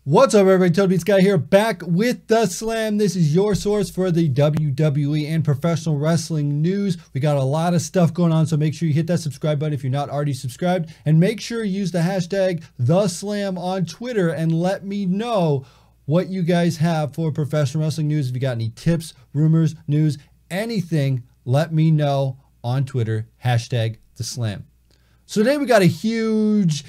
What's up, everybody? TonyPizzaGuy here, back with the Slam. This is your source for the WWE and professional wrestling news. We got a lot of stuff going on, so make sure you hit that subscribe button if you're not already subscribed, and make sure you use the hashtag #TheSlam on Twitter and let me know what you guys have for professional wrestling news. If you got any tips, rumors, news, anything, let me know on Twitter, hashtag #TheSlam. So today we got a huge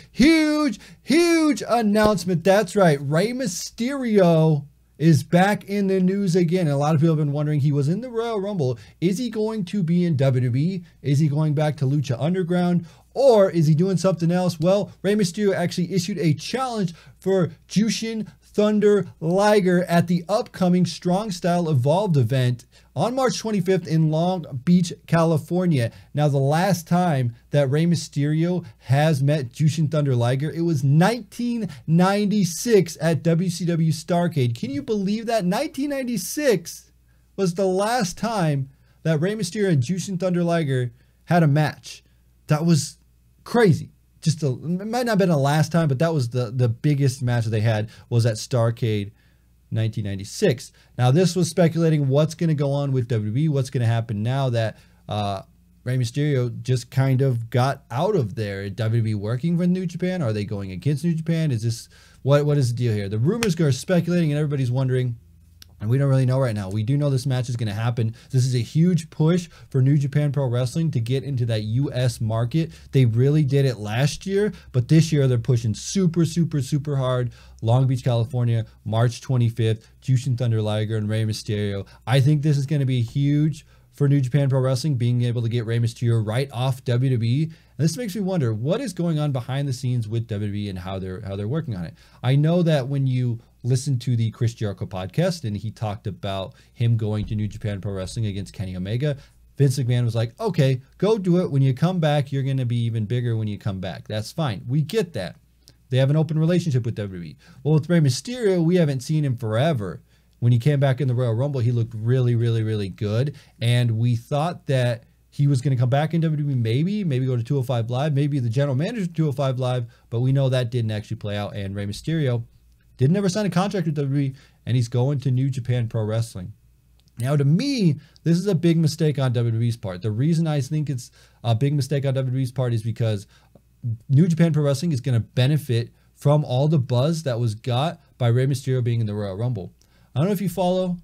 announcement. That's right, Rey Mysterio is back in the news again. And a lot of people have been wondering, he was in the Royal Rumble. Is he going to be in WWE? Is he going back to Lucha Underground? Or is he doing something else? Well, Rey Mysterio actually issued a challenge for Jushin Thunder Liger at the upcoming Strong Style Evolved event on March 25th in Long Beach, California. Now, the last time that Rey Mysterio has met Jushin Thunder Liger, it was 1996 at WCW Starrcade. Can you believe that? 1996 was the last time that Rey Mysterio and Jushin Thunder Liger had a match. That was crazy. It might not have been the last time, but that was the biggest match that they had, was at Starrcade 1996. Now, this was speculating what's going to go on with WWE, what's going to happen now that Rey Mysterio just kind of got out of there. Is WWE working for New Japan? Are they going against New Japan? Is this what is the deal here? The rumors are speculating, and everybody's wondering. And we don't really know right now. We do know this match is going to happen. This is a huge push for New Japan Pro Wrestling to get into that US market. They really did it last year, but this year they're pushing super hard. Long Beach, California, March 25th, Jushin Thunder Liger and Rey Mysterio. I think this is going to be huge for New Japan Pro Wrestling, being able to get Rey Mysterio right off WWE. And this makes me wonder, what is going on behind the scenes with WWE and how they're working on it. I know that when you listen to the Chris Jericho podcast and he talked about him going to New Japan Pro Wrestling against Kenny Omega, Vince McMahon was like, okay, go do it. When you come back, you're going to be even bigger when you come back. That's fine. We get that. They have an open relationship with WWE. Well, with Rey Mysterio, we haven't seen him forever. When he came back in the Royal Rumble, he looked really good. And we thought that he was going to come back in WWE, maybe go to 205 Live, maybe the general manager of 205 Live, but we know that didn't actually play out. And Rey Mysterio didn't ever sign a contract with WWE, and he's going to New Japan Pro Wrestling. Now, to me, this is a big mistake on WWE's part. The reason I think it's a big mistake on WWE's part is because New Japan Pro Wrestling is going to benefit from all the buzz that was got by Rey Mysterio being in the Royal Rumble. I don't know if you follow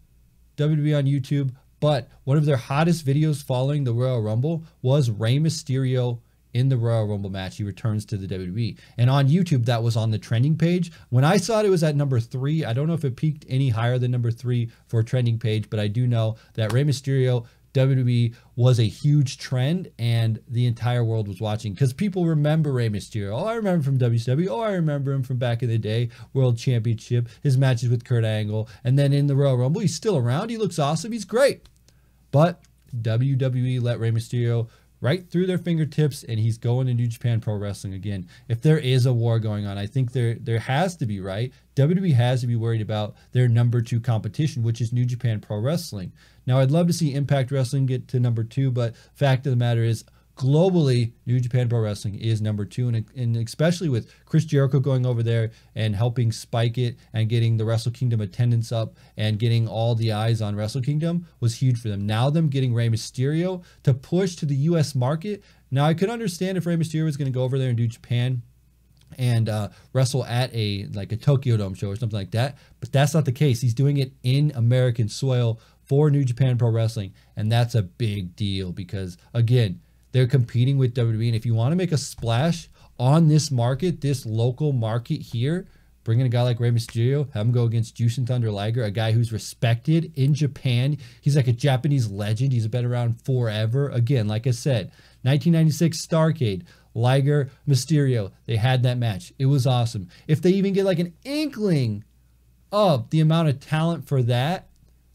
WWE on YouTube, but one of their hottest videos following the Royal Rumble was Rey Mysterio in the Royal Rumble match. He returns to the WWE. And on YouTube, that was on the trending page. When I saw it, it was at number 3. I don't know if it peaked any higher than number 3 for a trending page, but I do know that Rey Mysterio, WWE, was a huge trend, and the entire world was watching because people remember Rey Mysterio. Oh, I remember him from WCW. Oh, I remember him from back in the day, World Championship, his matches with Kurt Angle. And then in the Royal Rumble, he's still around. He looks awesome. He's great. But WWE let Rey Mysterio right through their fingertips, and he's going to New Japan Pro Wrestling again. If there is a war going on, I think there has to be, right? WWE has to be worried about their number 2 competition, which is New Japan Pro Wrestling. Now, I'd love to see Impact Wrestling get to number 2, but fact of the matter is, globally, New Japan Pro Wrestling is number 2, and especially with Chris Jericho going over there and helping spike it and getting the Wrestle Kingdom attendance up and getting all the eyes on Wrestle Kingdom was huge for them. Now them getting Rey Mysterio to push to the US market. Now, I could understand if Rey Mysterio was going to go over there and do Japan and wrestle at a Tokyo Dome show or something like that, but that's not the case. He's doing it in American soil for New Japan Pro Wrestling, and that's a big deal because, again, they're competing with WWE, and if you want to make a splash on this market, this local market here, bringing a guy like Rey Mysterio, have him go against Jushin Thunder Liger, a guy who's respected in Japan. He's like a Japanese legend. He's been around forever. Again, like I said, 1996 Starrcade, Liger, Mysterio, they had that match. It was awesome. If they even get like an inkling of the amount of talent for that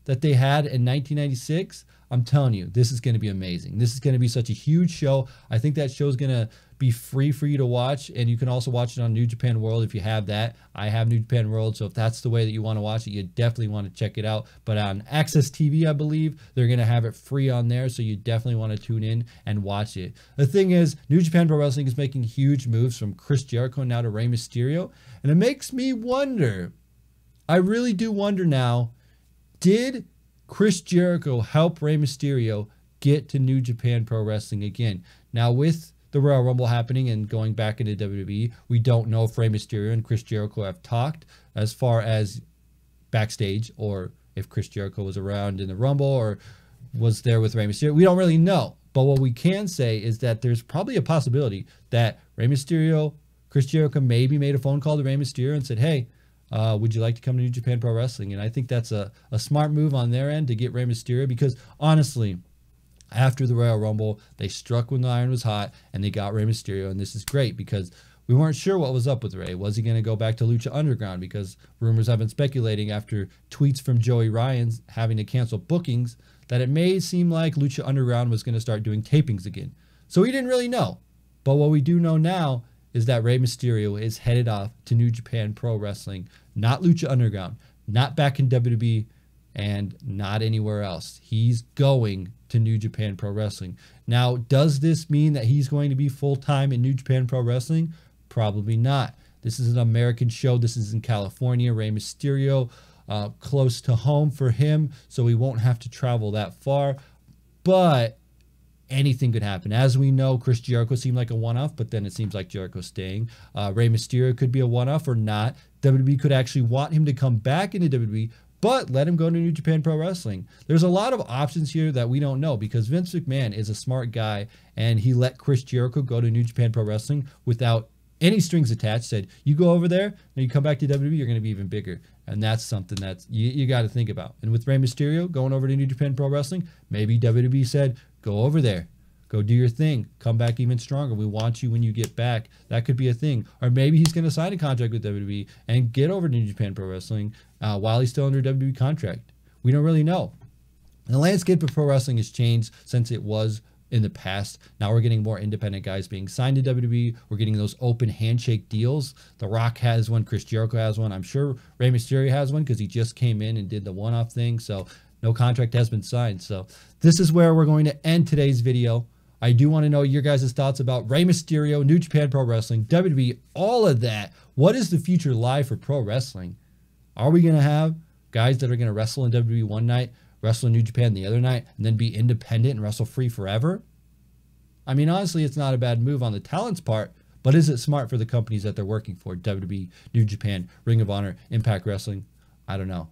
they had in 1996, I'm telling you, this is going to be amazing. This is going to be such a huge show. I think that show is going to be free for you to watch, and you can also watch it on New Japan World if you have that. I have New Japan World, so if that's the way that you want to watch it, you definitely want to check it out. But on Access TV, I believe, they're going to have it free on there, so you definitely want to tune in and watch it. The thing is, New Japan Pro Wrestling is making huge moves from Chris Jericho now to Rey Mysterio, and it makes me wonder, I really do wonder now, did Chris Jericho help Rey Mysterio get to New Japan Pro Wrestling again? Now, with the Royal Rumble happening and going back into WWE, we don't know if Rey Mysterio and Chris Jericho have talked as far as backstage, or if Chris Jericho was around in the Rumble or was there with Rey Mysterio. We don't really know. But what we can say is that there's probably a possibility that Rey Mysterio, Chris Jericho maybe made a phone call to Rey Mysterio and said, hey, would you like to come to New Japan Pro Wrestling? And I think that's a smart move on their end to get Rey Mysterio, because honestly, after the Royal Rumble, they struck when the iron was hot and they got Rey Mysterio. And this is great because we weren't sure what was up with Rey. Was he going to go back to Lucha Underground? Because rumors have been speculating after tweets from Joey Ryan's having to cancel bookings that it may seem like Lucha Underground was going to start doing tapings again. So we didn't really know. But what we do know now is that Rey Mysterio is headed off to New Japan Pro Wrestling, not Lucha Underground, not back in WWE, and not anywhere else. He's going to New Japan Pro Wrestling. Now, does this mean that he's going to be full-time in New Japan Pro Wrestling? Probably not. This is an American show. This is in California. Rey Mysterio, close to home for him, so he won't have to travel that far. But anything could happen. As we know, Chris Jericho seemed like a one-off, but then it seems like Jericho's staying. Rey Mysterio could be a one-off or not. WWE could actually want him to come back into WWE, but let him go to New Japan Pro Wrestling. There's a lot of options here that we don't know, because Vince McMahon is a smart guy, and he let Chris Jericho go to New Japan Pro Wrestling without any strings attached. Said, you go over there, and you come back to WWE, you're going to be even bigger. And that's something that you got to think about. And with Rey Mysterio going over to New Japan Pro Wrestling, maybe WWE said, go over there. Go do your thing. Come back even stronger. We want you when you get back. That could be a thing. Or maybe he's going to sign a contract with WWE and get over to New Japan Pro Wrestling while he's still under WWE contract. We don't really know. And the landscape of pro wrestling has changed since it was in the past. Now we're getting more independent guys being signed to WWE. We're getting those open handshake deals. The Rock has one. Chris Jericho has one. I'm sure Rey Mysterio has one because he just came in and did the one-off thing. So no contract has been signed. So this is where we're going to end today's video. I do want to know your guys' thoughts about Rey Mysterio, New Japan Pro Wrestling, WWE, all of that. What is the future like for pro wrestling? Are we going to have guys that are going to wrestle in WWE one night, wrestle in New Japan the other night, and then be independent and wrestle free forever? I mean, honestly, it's not a bad move on the talent's part, but is it smart for the companies that they're working for? WWE, New Japan, Ring of Honor, Impact Wrestling? I don't know.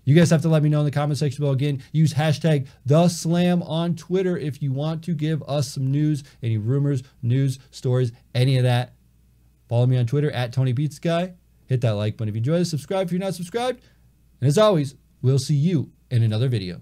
You guys have to let me know in the comment section below. Again, use hashtag #TheSlam on Twitter if you want to give us some news, any rumors, news, stories, any of that. Follow me on Twitter at TonyPizzaGuy. Hit that like button if you enjoyed it. Subscribe if you're not subscribed. And as always, we'll see you in another video.